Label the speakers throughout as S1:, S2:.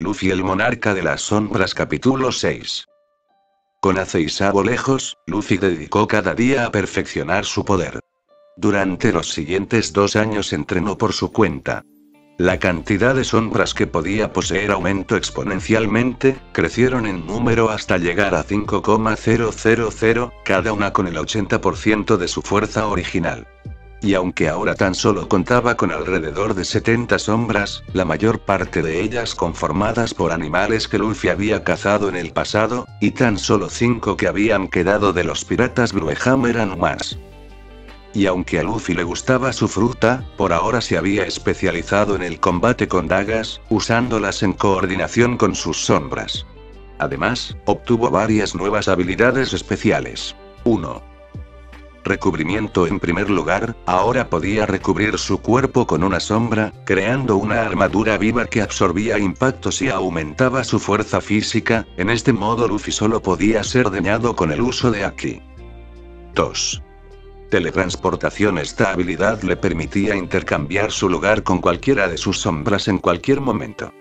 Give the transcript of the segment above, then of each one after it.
S1: Luffy el monarca de las sombras capítulo 6. Con Ace y Sabo lejos, Luffy dedicó cada día a perfeccionar su poder. Durante los siguientes 2 años entrenó por su cuenta. La cantidad de sombras que podía poseer aumentó exponencialmente, crecieron en número hasta llegar a 5,000, cada una con el 80% de su fuerza original. Y aunque ahora tan solo contaba con alrededor de 70 sombras, la mayor parte de ellas conformadas por animales que Luffy había cazado en el pasado, y tan solo 5 que habían quedado de los piratas Brueham eran más. Y aunque a Luffy le gustaba su fruta, por ahora se había especializado en el combate con dagas, usándolas en coordinación con sus sombras. Además, obtuvo varias nuevas habilidades especiales. 1. Recubrimiento. En primer lugar, ahora podía recubrir su cuerpo con una sombra, creando una armadura viva que absorbía impactos y aumentaba su fuerza física. En este modo Luffy solo podía ser dañado con el uso de Haki. 2. Teletransportación. Esta habilidad le permitía intercambiar su lugar con cualquiera de sus sombras en cualquier momento.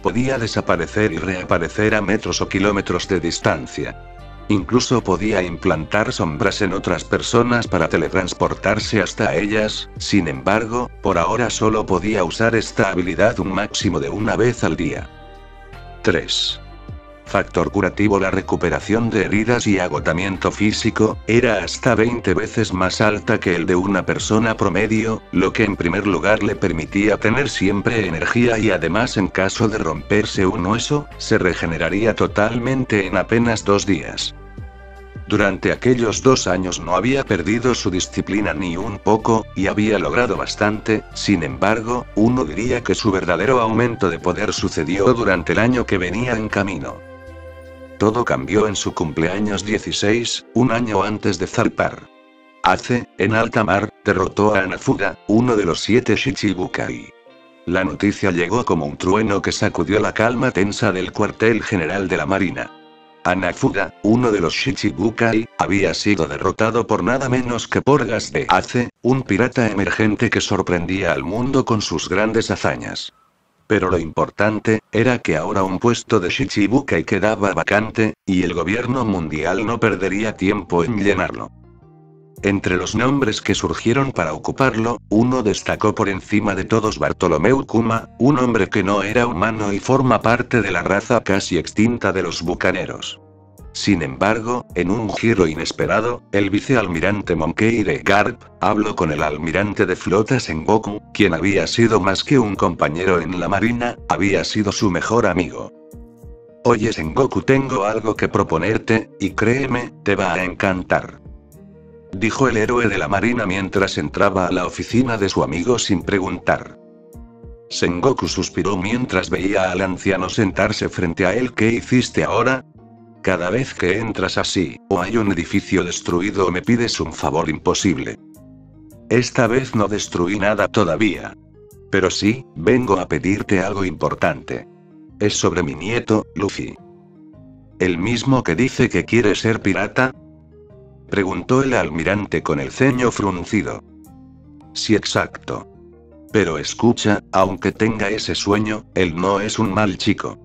S1: Podía desaparecer y reaparecer a metros o kilómetros de distancia. Incluso podía implantar sombras en otras personas para teletransportarse hasta ellas. Sin embargo, por ahora solo podía usar esta habilidad un máximo de una vez al día. 3. Factor curativo. La recuperación de heridas y agotamiento físico era hasta 20 veces más alta que el de una persona promedio, lo que en primer lugar le permitía tener siempre energía y además en caso de romperse un hueso, se regeneraría totalmente en apenas 2 días. Durante aquellos 2 años no había perdido su disciplina ni un poco, y había logrado bastante. Sin embargo, uno diría que su verdadero aumento de poder sucedió durante el año que venía en camino. Todo cambió en su cumpleaños 16, un año antes de zarpar. Ace, en alta mar, derrotó a Hanafuda, uno de los 7 Shichibukai. La noticia llegó como un trueno que sacudió la calma tensa del cuartel general de la marina. Hanafuda, uno de los Shichibukai, había sido derrotado por nada menos que por Gas de Ace, un pirata emergente que sorprendía al mundo con sus grandes hazañas. Pero lo importante, era que ahora un puesto de Shichibukai quedaba vacante, y el gobierno mundial no perdería tiempo en llenarlo. Entre los nombres que surgieron para ocuparlo, uno destacó por encima de todos: Bartolomeu Kuma, un hombre que no era humano y forma parte de la raza casi extinta de los bucaneros. Sin embargo, en un giro inesperado, el vicealmirante Monkey de Garp habló con el almirante de flota Sengoku, quien había sido más que un compañero en la marina, había sido su mejor amigo. Oye Sengoku, tengo algo que proponerte, y créeme, te va a encantar, dijo el héroe de la marina mientras entraba a la oficina de su amigo sin preguntar. Sengoku suspiró mientras veía al anciano sentarse frente a él. ¿Qué hiciste ahora? Cada vez que entras así, o hay un edificio destruido o me pides un favor imposible. Esta vez no destruí nada todavía. Pero sí, vengo a pedirte algo importante. Es sobre mi nieto, Luffy. ¿El mismo que dice que quiere ser pirata?, preguntó el almirante con el ceño fruncido. Sí, exacto. Pero escucha, aunque tenga ese sueño, él no es un mal chico.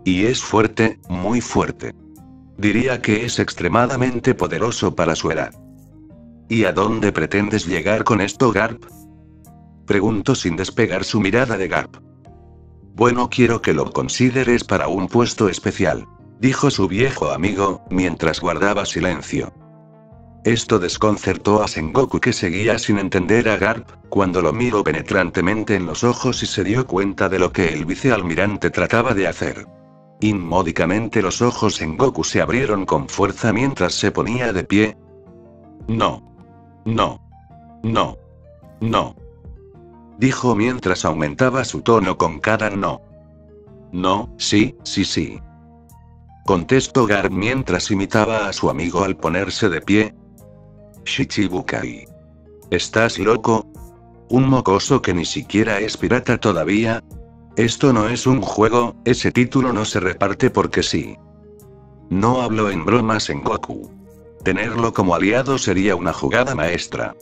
S1: Y es fuerte, muy fuerte. Diría que es extremadamente poderoso para su edad. ¿Y a dónde pretendes llegar con esto, Garp?, preguntó sin despegar su mirada de Garp. Bueno, quiero que lo consideres para un puesto especial, dijo su viejo amigo, mientras guardaba silencio. Esto desconcertó a Sengoku, que seguía sin entender a Garp, cuando lo miró penetrantemente en los ojos y se dio cuenta de lo que el vicealmirante trataba de hacer. Inmódicamente los ojos Sengoku se abrieron con fuerza mientras se ponía de pie. No. No. No. No. Dijo mientras aumentaba su tono con cada no. No, sí, sí, sí, contestó Garp mientras imitaba a su amigo al ponerse de pie. Shichibukai. ¿Estás loco? ¿Un mocoso que ni siquiera es pirata todavía? Esto no es un juego, ese título no se reparte porque sí. No hablo en broma, Sengoku. Tenerlo como aliado sería una jugada maestra.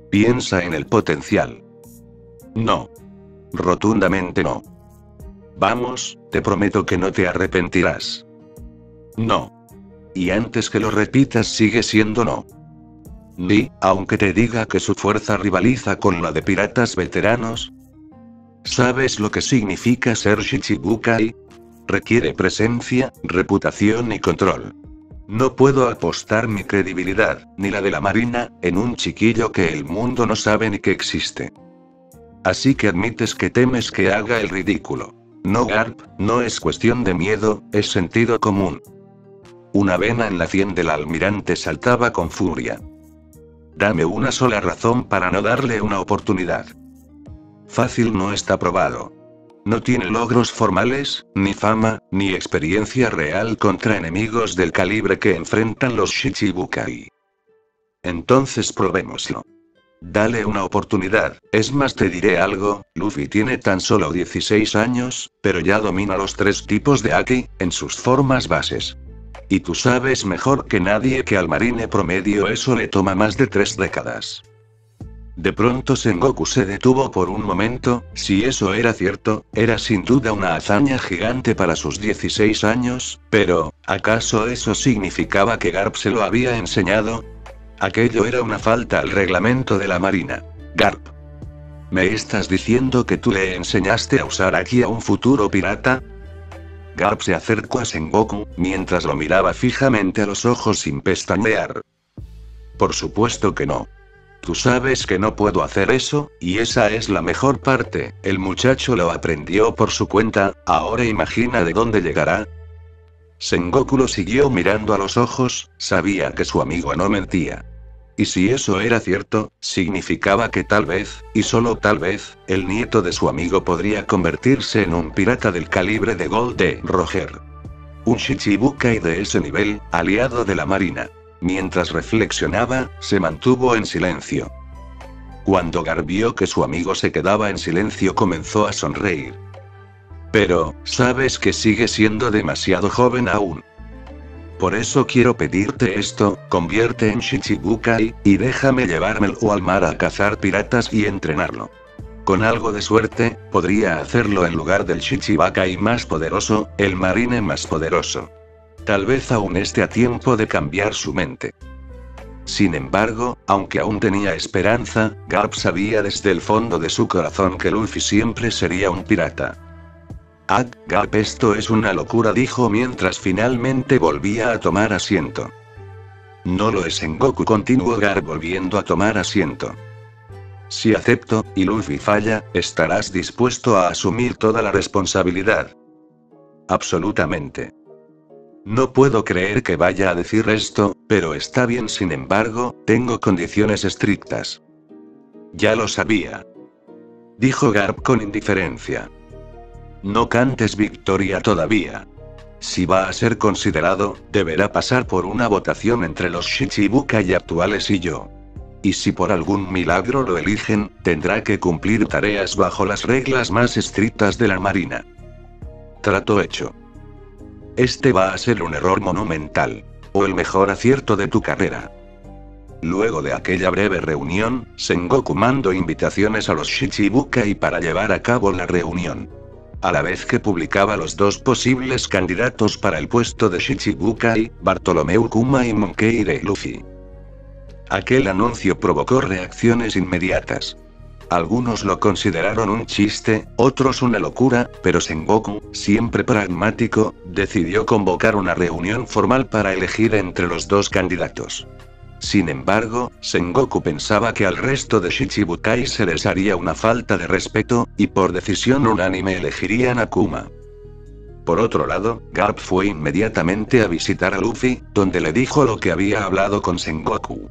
S1: Piensa en el potencial. No. Rotundamente no. Vamos, Te prometo que no te arrepentirás. No. Y antes que lo repitas sigue siendo no. Ni, aunque te diga que su fuerza rivaliza con la de piratas veteranos. ¿Sabes lo que significa ser Shichibukai? Requiere presencia, reputación y control. No puedo apostar mi credibilidad, ni la de la marina, en un chiquillo que el mundo no sabe ni que existe. Así que admites que temes que haga el ridículo. No, Garp, no es cuestión de miedo, es sentido común. Una vena en la sien del almirante saltaba con furia. Dame una sola razón para no darle una oportunidad. Fácil no está probado. No tiene logros formales, ni fama, ni experiencia real contra enemigos del calibre que enfrentan los Shichibukai. Entonces probémoslo. Dale una oportunidad, es más te diré algo, Luffy tiene tan solo 16 años, pero ya domina los 3 tipos de Haki, en sus formas bases. Y tú sabes mejor que nadie que al marine promedio eso le toma más de 3 décadas. De pronto Sengoku se detuvo por un momento, si eso era cierto, era sin duda una hazaña gigante para sus 16 años, pero, ¿acaso eso significaba que Garp se lo había enseñado? Aquello era una falta al reglamento de la marina. Garp. ¿Me estás diciendo que tú le enseñaste a usar Haki a un futuro pirata? Garp se acercó a Sengoku, mientras lo miraba fijamente a los ojos sin pestañear. Por supuesto que no. Tú sabes que no puedo hacer eso, y esa es la mejor parte, el muchacho lo aprendió por su cuenta, ahora imagina de dónde llegará. Sengoku lo siguió mirando a los ojos, sabía que su amigo no mentía. Y si eso era cierto, significaba que tal vez, y solo tal vez, el nieto de su amigo podría convertirse en un pirata del calibre de Gold de Roger. Un Shichibukai de ese nivel, aliado de la marina. Mientras reflexionaba, se mantuvo en silencio. Cuando Garp vio que su amigo se quedaba en silencio comenzó a sonreír. Pero, sabes que sigue siendo demasiado joven aún. Por eso quiero pedirte esto, convierte en Shichibukai, y déjame llevármelo al mar a cazar piratas y entrenarlo. Con algo de suerte, podría hacerlo en lugar del Shichibukai más poderoso, el marine más poderoso. Tal vez aún esté a tiempo de cambiar su mente. Sin embargo, aunque aún tenía esperanza, Garp sabía desde el fondo de su corazón que Luffy siempre sería un pirata. Ah, Garp, esto es una locura, dijo mientras finalmente volvía a tomar asiento. No lo es, Sengoku, continuó Garp volviendo a tomar asiento. Si acepto, y Luffy falla, ¿estarás dispuesto a asumir toda la responsabilidad? Absolutamente. No puedo creer que vaya a decir esto, pero está bien, sin embargo, tengo condiciones estrictas. Ya lo sabía. Dijo Garp con indiferencia. No cantes victoria todavía. Si va a ser considerado, deberá pasar por una votación entre los Shichibukai actuales y yo. Y si por algún milagro lo eligen, tendrá que cumplir tareas bajo las reglas más estrictas de la marina. Trato hecho. Este va a ser un error monumental. O el mejor acierto de tu carrera. Luego de aquella breve reunión, Sengoku mandó invitaciones a los Shichibukai para llevar a cabo la reunión. A la vez que publicaba los 2 posibles candidatos para el puesto de Shichibukai, Bartolomeu Kuma y Monkey D. Luffy. Aquel anuncio provocó reacciones inmediatas. Algunos lo consideraron un chiste, otros una locura, pero Sengoku, siempre pragmático, decidió convocar una reunión formal para elegir entre los 2 candidatos. Sin embargo, Sengoku pensaba que al resto de Shichibukai se les haría una falta de respeto, y por decisión unánime elegirían a Kuma. Por otro lado, Garp fue inmediatamente a visitar a Luffy, donde le dijo lo que había hablado con Sengoku.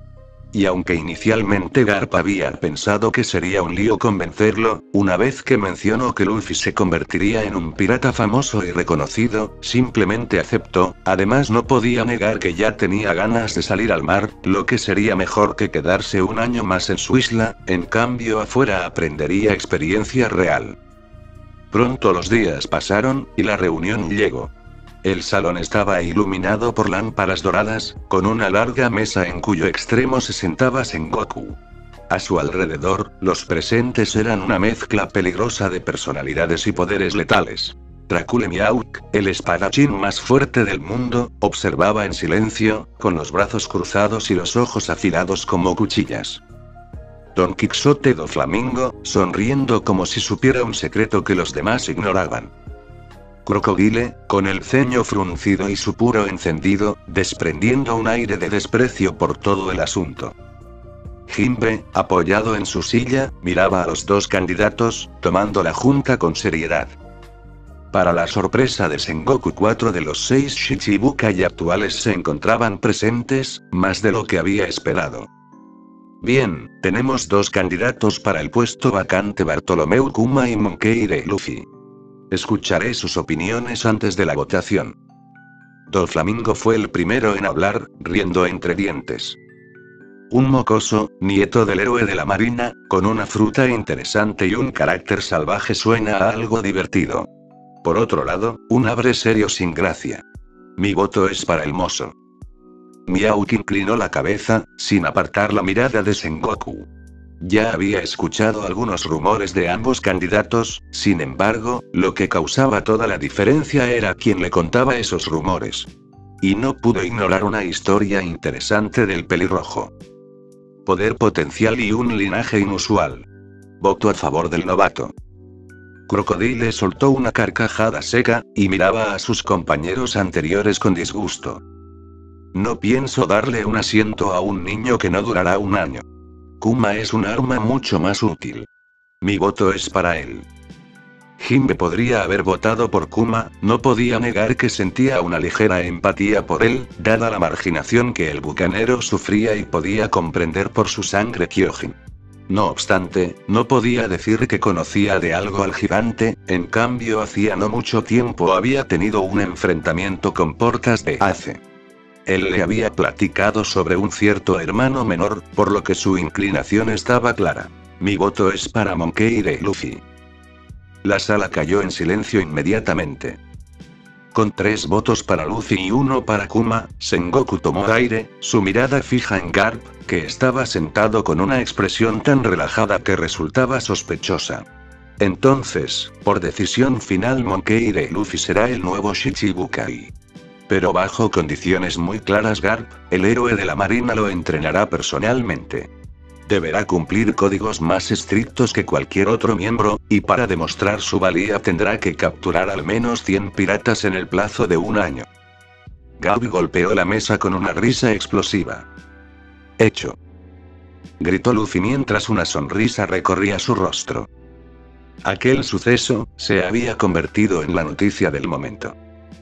S1: Y aunque inicialmente Garp había pensado que sería un lío convencerlo, una vez que mencionó que Luffy se convertiría en un pirata famoso y reconocido, simplemente aceptó. Además no podía negar que ya tenía ganas de salir al mar, lo que sería mejor que quedarse un año más en su isla, en cambio afuera aprendería experiencia real. Pronto los días pasaron, y la reunión llegó. El salón estaba iluminado por lámparas doradas, con una larga mesa en cuyo extremo se sentaba Sengoku. A su alrededor, los presentes eran una mezcla peligrosa de personalidades y poderes letales. Dracule Miauk, el espadachín más fuerte del mundo, observaba en silencio, con los brazos cruzados y los ojos afilados como cuchillas. Don Quixote do Flamingo, sonriendo como si supiera un secreto que los demás ignoraban. Crocodile, con el ceño fruncido y su puro encendido, desprendiendo un aire de desprecio por todo el asunto. Jimbe, apoyado en su silla, miraba a los dos candidatos, tomando la junta con seriedad. Para la sorpresa de Sengoku, 4 de los 6 Shichibukai actuales se encontraban presentes, más de lo que había esperado. Bien, tenemos 2 candidatos para el puesto vacante: Bartolomeu Kuma y Monkey D. Luffy. Escucharé sus opiniones antes de la votación. Doflamingo fue el primero en hablar, riendo entre dientes. Un mocoso, nieto del héroe de la marina, con una fruta interesante y un carácter salvaje suena a algo divertido. Por otro lado, un abre serio sin gracia. Mi voto es para el mozo. Miauk inclinó la cabeza, sin apartar la mirada de Sengoku. Ya había escuchado algunos rumores de ambos candidatos, sin embargo, lo que causaba toda la diferencia era quien le contaba esos rumores. Y no pudo ignorar una historia interesante del pelirrojo. Poder potencial y un linaje inusual. Voto a favor del novato. Crocodile soltó una carcajada seca, y miraba a sus compañeros anteriores con disgusto. No pienso darle un asiento a un niño que no durará un año. Kuma es un arma mucho más útil. Mi voto es para él. Jimbe podría haber votado por Kuma, no podía negar que sentía una ligera empatía por él, dada la marginación que el bucanero sufría, y podía comprender por su sangre Kyojin. No obstante, no podía decir que conocía de algo al gigante, en cambio hacía no mucho tiempo había tenido un enfrentamiento con Portas de Ace. Él le había platicado sobre un cierto hermano menor, por lo que su inclinación estaba clara. Mi voto es para Monkey D. Luffy. La sala cayó en silencio inmediatamente. Con 3 votos para Luffy y 1 para Kuma, Sengoku tomó aire, su mirada fija en Garp, que estaba sentado con una expresión tan relajada que resultaba sospechosa. Entonces, por decisión final, Monkey D. Luffy será el nuevo Shichibukai. Pero bajo condiciones muy claras. Garp, el héroe de la marina, lo entrenará personalmente. Deberá cumplir códigos más estrictos que cualquier otro miembro, y para demostrar su valía tendrá que capturar al menos 100 piratas en el plazo de un año. Garp golpeó la mesa con una risa explosiva. Hecho. Gritó Luffy mientras una sonrisa recorría su rostro. Aquel suceso se había convertido en la noticia del momento.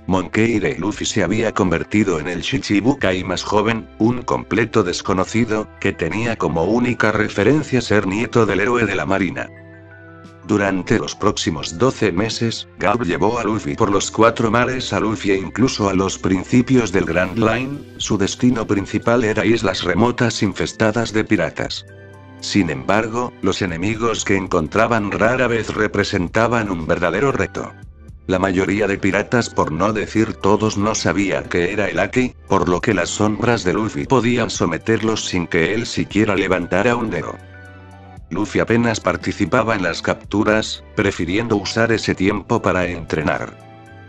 S1: Monkey D. Luffy se había convertido en el Shichibukai más joven, un completo desconocido, que tenía como única referencia ser nieto del héroe de la marina. Durante los próximos 12 meses, Garp llevó a Luffy por los 4 mares, a Luffy e incluso a los principios del Grand Line. Su destino principal era islas remotas infestadas de piratas. Sin embargo, los enemigos que encontraban rara vez representaban un verdadero reto. La mayoría de piratas, por no decir todos, no sabían que era el Aki, por lo que las sombras de Luffy podían someterlos sin que él siquiera levantara un dedo. Luffy apenas participaba en las capturas, prefiriendo usar ese tiempo para entrenar.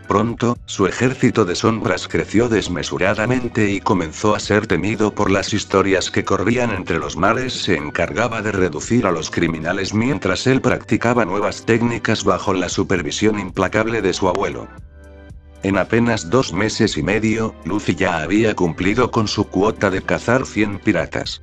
S1: Pronto, su ejército de sombras creció desmesuradamente y comenzó a ser temido por las historias que corrían entre los mares. Se encargaba de reducir a los criminales mientras él practicaba nuevas técnicas bajo la supervisión implacable de su abuelo. En apenas 2 meses y medio, Luffy ya había cumplido con su cuota de cazar 100 piratas.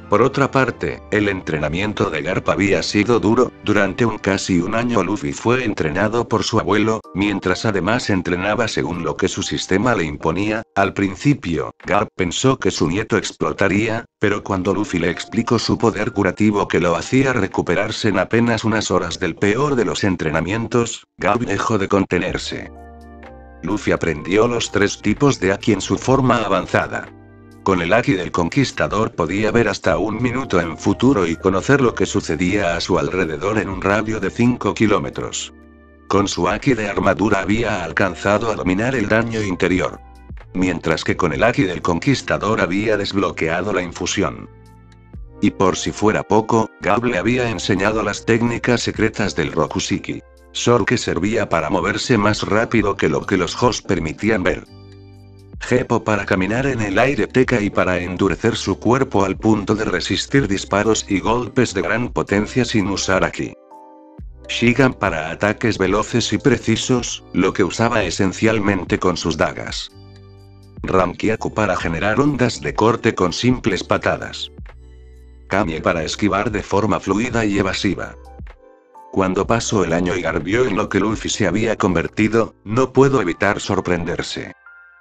S1: Por otra parte, el entrenamiento de Garp había sido duro. Durante casi un año Luffy fue entrenado por su abuelo, mientras además entrenaba según lo que su sistema le imponía. Al principio, Garp pensó que su nieto explotaría, pero cuando Luffy le explicó su poder curativo que lo hacía recuperarse en apenas unas horas del peor de los entrenamientos, Garp dejó de contenerse. Luffy aprendió los 3 tipos de Haki en su forma avanzada. Con el Haki del Conquistador podía ver hasta 1 minuto en futuro y conocer lo que sucedía a su alrededor en un radio de 5 kilómetros. Con su Haki de armadura había alcanzado a dominar el daño interior. Mientras que con el Haki del Conquistador había desbloqueado la infusión. Y por si fuera poco, Garp le había enseñado las técnicas secretas del Rokushiki. Zoro que servía para moverse más rápido que lo que los Hos permitían ver. Geppo para caminar en el aire, Tekka y para endurecer su cuerpo al punto de resistir disparos y golpes de gran potencia sin usar Haki. Shigan para ataques veloces y precisos, lo que usaba esencialmente con sus dagas. Rankiaku para generar ondas de corte con simples patadas. Kami para esquivar de forma fluida y evasiva. Cuando pasó el año y Garp vio en lo que Luffy se había convertido, no pudo evitar sorprenderse.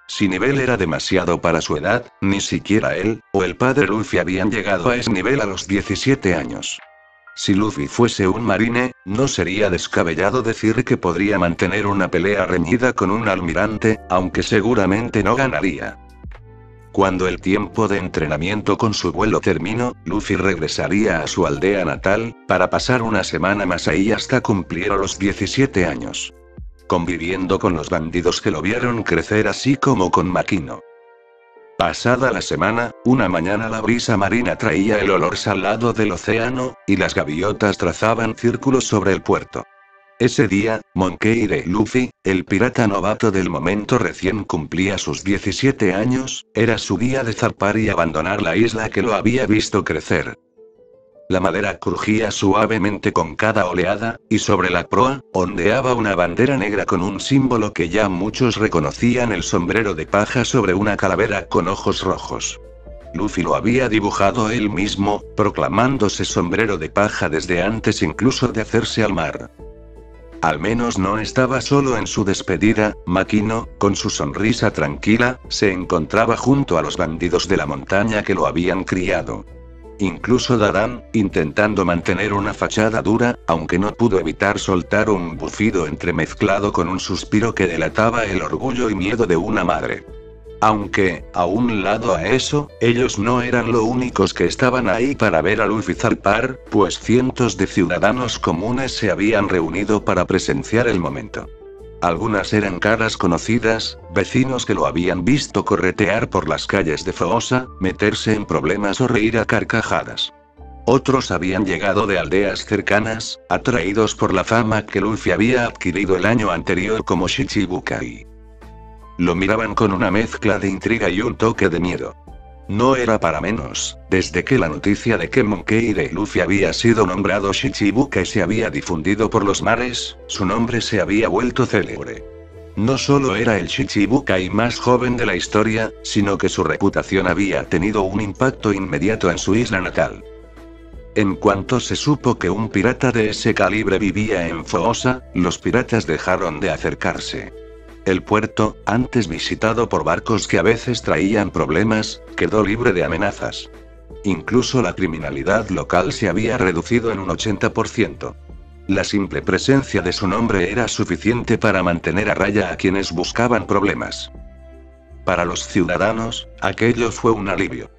S1: Si nivel era demasiado para su edad, ni siquiera él, o el padre Luffy habían llegado a ese nivel a los 17 años. Si Luffy fuese un marine, no sería descabellado decir que podría mantener una pelea reñida con un almirante, aunque seguramente no ganaría. Cuando el tiempo de entrenamiento con su vuelo terminó, Luffy regresaría a su aldea natal, para pasar una semana más ahí hasta cumplir los 17 años. Conviviendo con los bandidos que lo vieron crecer así como con Makino. Pasada la semana, una mañana la brisa marina traía el olor salado del océano, y las gaviotas trazaban círculos sobre el puerto. Ese día, Monkey D. Luffy, el pirata novato del momento recién cumplía sus 17 años, era su día de zarpar y abandonar la isla que lo había visto crecer. La madera crujía suavemente con cada oleada, y sobre la proa, ondeaba una bandera negra con un símbolo que ya muchos reconocían: el sombrero de paja sobre una calavera con ojos rojos. Luffy lo había dibujado él mismo, proclamándose sombrero de paja desde antes incluso de hacerse al mar. Al menos no estaba solo en su despedida. Makino, con su sonrisa tranquila, se encontraba junto a los bandidos de la montaña que lo habían criado. Incluso Dadan, intentando mantener una fachada dura, aunque no pudo evitar soltar un bufido entremezclado con un suspiro que delataba el orgullo y miedo de una madre. Aunque, a un lado a eso, ellos no eran los únicos que estaban ahí para ver a Luffy zarpar, pues cientos de ciudadanos comunes se habían reunido para presenciar el momento. Algunas eran caras conocidas, vecinos que lo habían visto corretear por las calles de Foosa, meterse en problemas o reír a carcajadas. Otros habían llegado de aldeas cercanas, atraídos por la fama que Luffy había adquirido el año anterior como Shichibukai. Lo miraban con una mezcla de intriga y un toque de miedo. No era para menos, desde que la noticia de que Monkey D. Luffy había sido nombrado Shichibukai se había difundido por los mares, su nombre se había vuelto célebre. No solo era el Shichibukai más joven de la historia, sino que su reputación había tenido un impacto inmediato en su isla natal. En cuanto se supo que un pirata de ese calibre vivía en Foosa, los piratas dejaron de acercarse. El puerto, antes visitado por barcos que a veces traían problemas, quedó libre de amenazas. Incluso la criminalidad local se había reducido en un 80%. La simple presencia de su nombre era suficiente para mantener a raya a quienes buscaban problemas. Para los ciudadanos, aquello fue un alivio.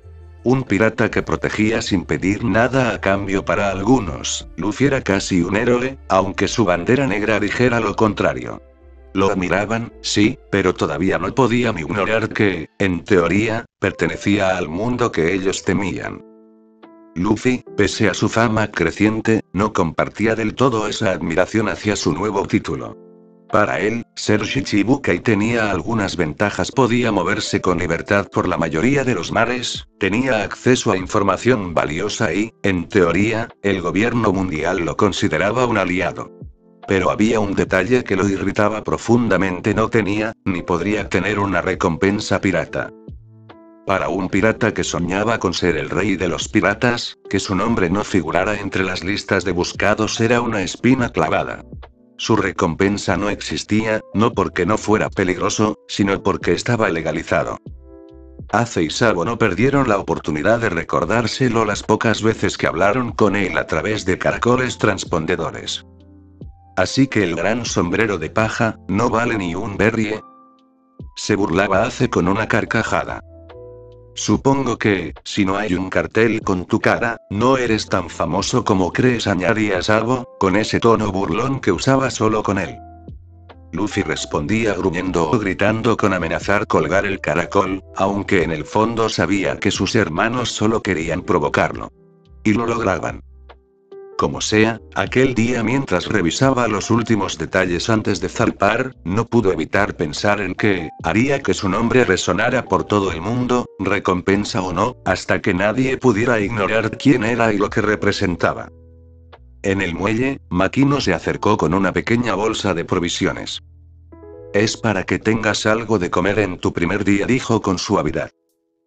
S1: Un pirata que protegía sin pedir nada a cambio. Para algunos, Luffy era casi un héroe, aunque su bandera negra dijera lo contrario. Lo admiraban, sí, pero todavía no podían ignorar que, en teoría, pertenecía al mundo que ellos temían. Luffy, pese a su fama creciente, no compartía del todo esa admiración hacia su nuevo título. Para él, ser Shichibukai tenía algunas ventajas: podía moverse con libertad por la mayoría de los mares, tenía acceso a información valiosa y, en teoría, el gobierno mundial lo consideraba un aliado. Pero había un detalle que lo irritaba profundamente: no tenía, ni podría tener una recompensa pirata. Para un pirata que soñaba con ser el rey de los piratas, que su nombre no figurara entre las listas de buscados era una espina clavada. Su recompensa no existía, no porque no fuera peligroso, sino porque estaba legalizado. Ace y Sabo no perdieron la oportunidad de recordárselo las pocas veces que hablaron con él a través de caracoles transpondedores. Así que el gran sombrero de paja, ¿no vale ni un berrie? Se burlaba Ace con una carcajada. Supongo que, si no hay un cartel con tu cara, no eres tan famoso como crees, añadía Sabo, con ese tono burlón que usaba solo con él. Luffy respondía gruñendo o gritando con amenazar colgar el caracol, aunque en el fondo sabía que sus hermanos solo querían provocarlo. Y lo lograban. Como sea, aquel día mientras revisaba los últimos detalles antes de zarpar, no pudo evitar pensar en qué haría que su nombre resonara por todo el mundo, recompensa o no, hasta que nadie pudiera ignorar quién era y lo que representaba. En el muelle, Makino se acercó con una pequeña bolsa de provisiones. Es para que tengas algo de comer en tu primer día, dijo con suavidad.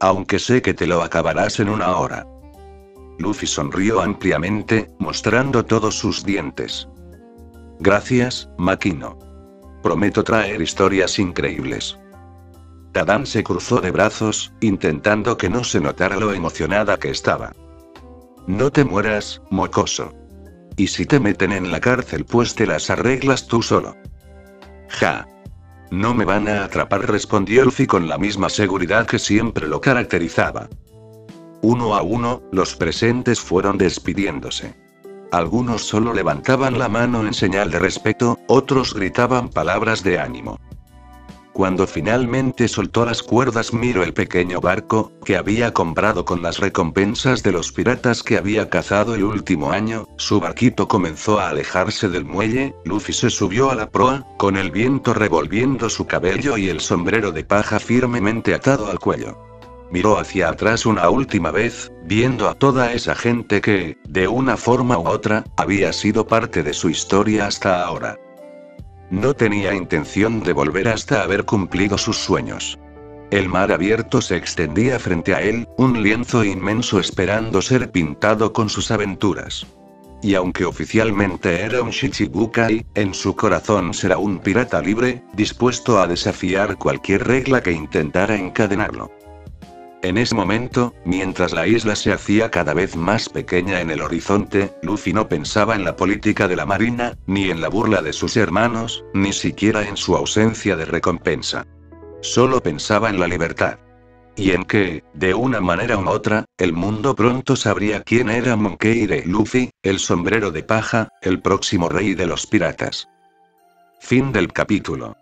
S1: Aunque sé que te lo acabarás en una hora. Luffy sonrió ampliamente, mostrando todos sus dientes. Gracias, Makino. Prometo traer historias increíbles. Tadam se cruzó de brazos, intentando que no se notara lo emocionada que estaba. No te mueras, mocoso. Y si te meten en la cárcel, pues te las arreglas tú solo. Ja. No me van a atrapar, respondió Luffy con la misma seguridad que siempre lo caracterizaba. Uno a uno, los presentes fueron despidiéndose. Algunos solo levantaban la mano en señal de respeto, otros gritaban palabras de ánimo. Cuando finalmente soltó las cuerdas, miró el pequeño barco, que había comprado con las recompensas de los piratas que había cazado el último año. Su barquito comenzó a alejarse del muelle. Luffy se subió a la proa, con el viento revolviendo su cabello y el sombrero de paja firmemente atado al cuello. Miró hacia atrás una última vez, viendo a toda esa gente que, de una forma u otra, había sido parte de su historia hasta ahora. No tenía intención de volver hasta haber cumplido sus sueños. El mar abierto se extendía frente a él, un lienzo inmenso esperando ser pintado con sus aventuras. Y aunque oficialmente era un Shichibukai, en su corazón será un pirata libre, dispuesto a desafiar cualquier regla que intentara encadenarlo. En ese momento, mientras la isla se hacía cada vez más pequeña en el horizonte, Luffy no pensaba en la política de la marina, ni en la burla de sus hermanos, ni siquiera en su ausencia de recompensa. Solo pensaba en la libertad. Y en que, de una manera u otra, el mundo pronto sabría quién era Monkey D. Luffy, el sombrero de paja, el próximo rey de los piratas. Fin del capítulo.